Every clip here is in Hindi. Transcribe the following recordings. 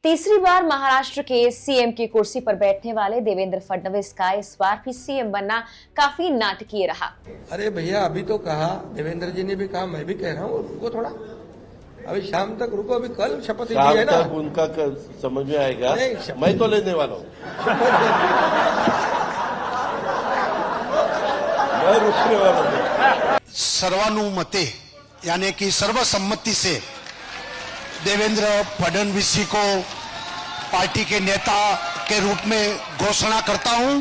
तीसरी बार महाराष्ट्र के सीएम की कुर्सी पर बैठने वाले देवेंद्र फडणवीस का इस बार भी सीएम बनना काफी नाटकीय रहा। अरे भैया, अभी तो कहा, देवेंद्र जी ने भी कहा, मैं भी कह रहा हूँ, रुको थोड़ा, अभी शाम तक रुको, अभी कल शपथ ली है ना। उनका समझ में आएगा, मैं तो लेने वाला हूँ, मैं रुकने वाला हूँ। सर्वानुमते यानी कि सर्वसम्मति से देवेंद्र फडणवीस जी को पार्टी के नेता के रूप में घोषणा करता हूं।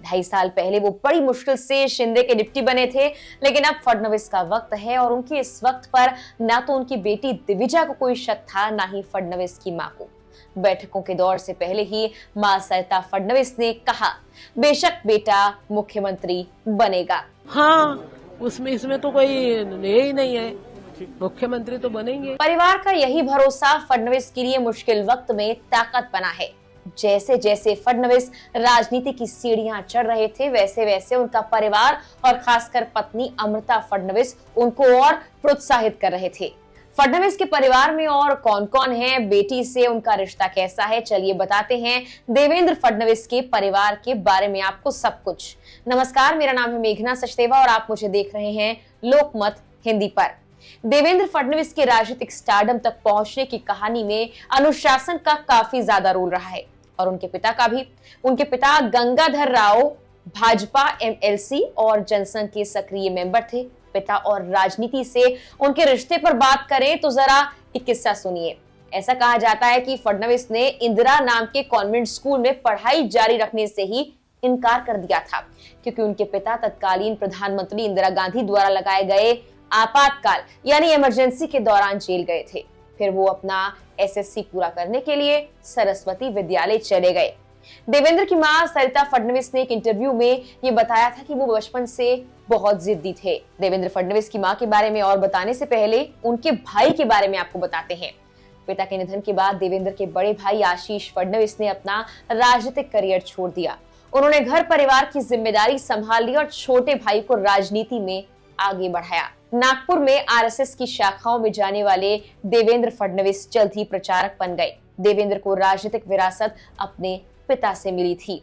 2.5 साल पहले वो बड़ी मुश्किल से शिंदे के डिप्टी बने थे, लेकिन अब फडणवीस का वक्त है और उनके इस वक्त पर ना तो उनकी बेटी दिविजा को कोई शक था, ना ही फडणवीस की मां को। बैठकों के दौर से पहले ही मां सरिता फडणवीस ने कहा, बेशक बेटा मुख्यमंत्री बनेगा। हाँ, इसमें तो कोई ये ही नहीं है, मुख्यमंत्री तो बनेंगे। परिवार का यही भरोसा फडणवीस के लिए मुश्किल वक्त में ताकत बना है। जैसे जैसे फडणवीस राजनीति की सीढ़ियां चढ़ रहे थे, वैसे वैसे उनका परिवार और खासकर पत्नी अमृता फडणवीस उनको और प्रोत्साहित कर रहे थे। फडणवीस के परिवार में और कौन कौन है, बेटी से उनका रिश्ता कैसा है, चलिए बताते हैं देवेंद्र फडणवीस के परिवार के बारे में आपको सब कुछ। नमस्कार, मेरा नाम है मेघना सचदेवा और आप मुझे देख रहे हैं लोकमत हिंदी पर। देवेंद्र फडणवीस के राजनीतिक स्टारडम तक पहुंचने की कहानी में अनुशासन का काफी ज्यादा रोल रहा है और उनके पिता का भी। उनके पिता गंगाधर राव भाजपा एमएलसी और जनसंघ के सक्रिय मेंबर थे। पिता और राजनीति से उनके रिश्ते पर बात करें तो जरा एक किस्सा सुनिए। ऐसा कहा जाता है कि फडणवीस ने इंदिरा नाम के कॉन्वेंट स्कूल में पढ़ाई जारी रखने से ही इनकार कर दिया था, क्योंकि उनके पिता तत्कालीन प्रधानमंत्री इंदिरा गांधी द्वारा लगाए गए आपातकाल यानी इमरजेंसी के दौरान जेल गए थे। फिर वो अपना एसएससी पूरा करने के लिए सरस्वती विद्यालय चले गए। देवेंद्र की मां सरिता फडणवीस ने एक इंटरव्यू में ये बताया था कि वो बचपन से बहुत जिद्दी थे। देवेंद्र फडणवीस की मां के बारे में और बताने से पहले उनके भाई के बारे में आपको बताते हैं। पिता के निधन के बाद देवेंद्र के बड़े भाई आशीष फडणवीस ने अपना राजनीतिक करियर छोड़ दिया। उन्होंने घर परिवार की जिम्मेदारी संभाल ली और छोटे भाई को राजनीति में आगे बढ़ाया। नागपुर में आरएसएस की शाखाओं में जाने वाले देवेंद्र फडणवीस जल्द ही प्रचारक बन गए। देवेंद्र को राजनीतिक विरासत अपने पिता से मिली थी।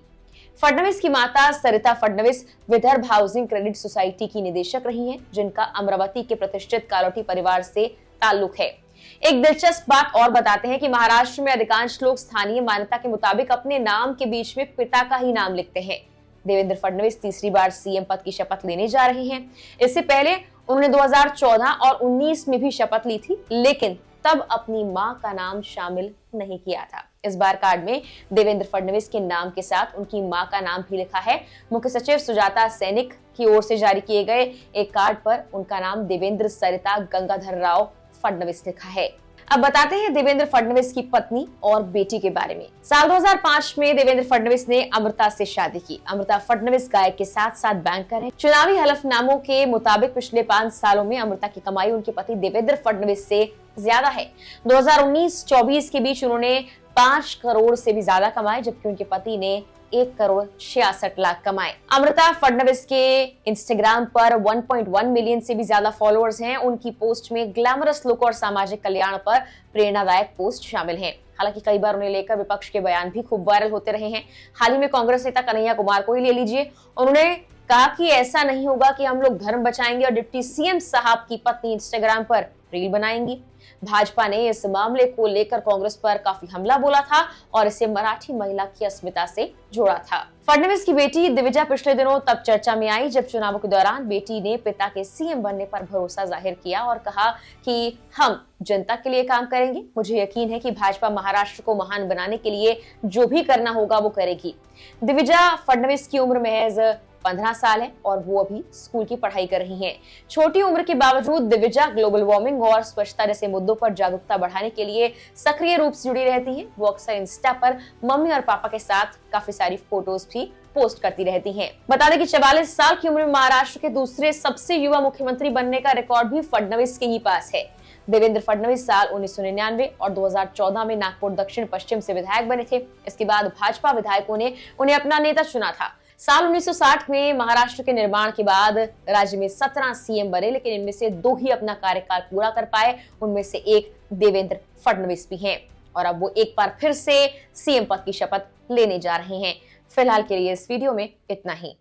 फडणवीस की माता Sarita Fadnavis Vidarbha housing credit society की निदेशक रही हैं, जिनका अमरावती के प्रतिष्ठित कालोटी परिवार से ताल्लुक है। एक दिलचस्प बात और बताते हैं कि महाराष्ट्र में अधिकांश लोग स्थानीय मान्यता के मुताबिक अपने नाम के बीच में पिता का ही नाम लिखते हैं। देवेंद्र फडणवीस तीसरी बार सीएम पद की शपथ लेने जा रहे हैं। इससे पहले उन्होंने 2014 और 19 में भी शपथ ली थी, लेकिन तब अपनी मां का नाम शामिल नहीं किया था। इस बार कार्ड में देवेंद्र फडणवीस के नाम के साथ उनकी मां का नाम भी लिखा है। मुख्य सचिव सुजाता सैनिक की ओर से जारी किए गए एक कार्ड पर उनका नाम देवेंद्र सरिता गंगाधर राव फडणवीस लिखा है। अब बताते हैं देवेंद्र फडणवीस की पत्नी और बेटी के बारे में। साल 2005 में देवेंद्र फडणवीस ने अमृता से शादी की। अमृता फडणवीस गायक के साथ साथ बैंकर हैं। चुनावी हलफनामों के मुताबिक पिछले 5 सालों में अमृता की कमाई उनके पति देवेंद्र फडणवीस से ज्यादा है। 2019-24 के बीच उन्होंने 5 करोड़ से भी ज्यादा कमाए, जबकि उनके पति ने 1 करोड़ 66 लाख कमाए। अमृता फडणवीस के इंस्टाग्राम पर 1.1 मिलियन से भी ज्यादा फॉलोअर्स हैं। उनकी पोस्ट में ग्लैमरस लुक और सामाजिक कल्याण पर प्रेरणादायक पोस्ट शामिल हैं। हालांकि कई बार उन्हें लेकर विपक्ष के बयान भी खूब वायरल होते रहे हैं। हाल ही में कांग्रेस नेता कन्हैया कुमार को ही ले लीजिए। उन्होंने कहा कि ऐसा नहीं होगा कि हम लोग धर्म बचाएंगे और डिप्टी सीएम साहब की पत्नी इंस्टाग्राम पर रील बनाएंगी। भाजपा ने इस मामले को लेकर कांग्रेस पर काफी हमला बोला था और इसे मराठी महिला की अस्मिता से जोड़ा था। फडणवीस की बेटी दिविजा पिछले दिनों तब चर्चा में आई जब चुनावों के दौरान बेटी ने पिता के सीएम बनने पर भरोसा जाहिर किया और कहा कि हम जनता के लिए काम करेंगे। मुझे यकीन है कि भाजपा महाराष्ट्र को महान बनाने के लिए जो भी करना होगा वो करेगी। दिविजा फडणवीस की उम्र महज 15 साल है और वो अभी स्कूल की पढ़ाई कर रही हैं। छोटी उम्र के बावजूद दिविजा ग्लोबल वार्मिंग और स्वच्छता जैसे मुद्दों पर जागरूकता बढ़ाने के लिए सक्रिय रूप से जुड़ी रहती हैं। वो अक्सर इंस्टा पर मम्मी और पापा के साथ काफी सारी फोटोज भी पोस्ट करती रहती हैं। बता दें कि 44 साल की उम्र में महाराष्ट्र के दूसरे सबसे युवा मुख्यमंत्री बनने का रिकॉर्ड भी फडणवीस के ही पास है। देवेंद्र फडणवीस साल 1999 और 2014 में नागपुर दक्षिण पश्चिम से विधायक बने थे। इसके बाद भाजपा विधायकों ने उन्हें अपना नेता चुना था। साल 1960 में महाराष्ट्र के निर्माण के बाद राज्य में 17 सीएम बने, लेकिन इनमें से 2 ही अपना कार्यकाल पूरा कर पाए। उनमें से एक देवेंद्र फडणवीस भी हैं। और अब वो एक बार फिर से सीएम पद की शपथ लेने जा रहे हैं। फिलहाल के लिए इस वीडियो में इतना ही।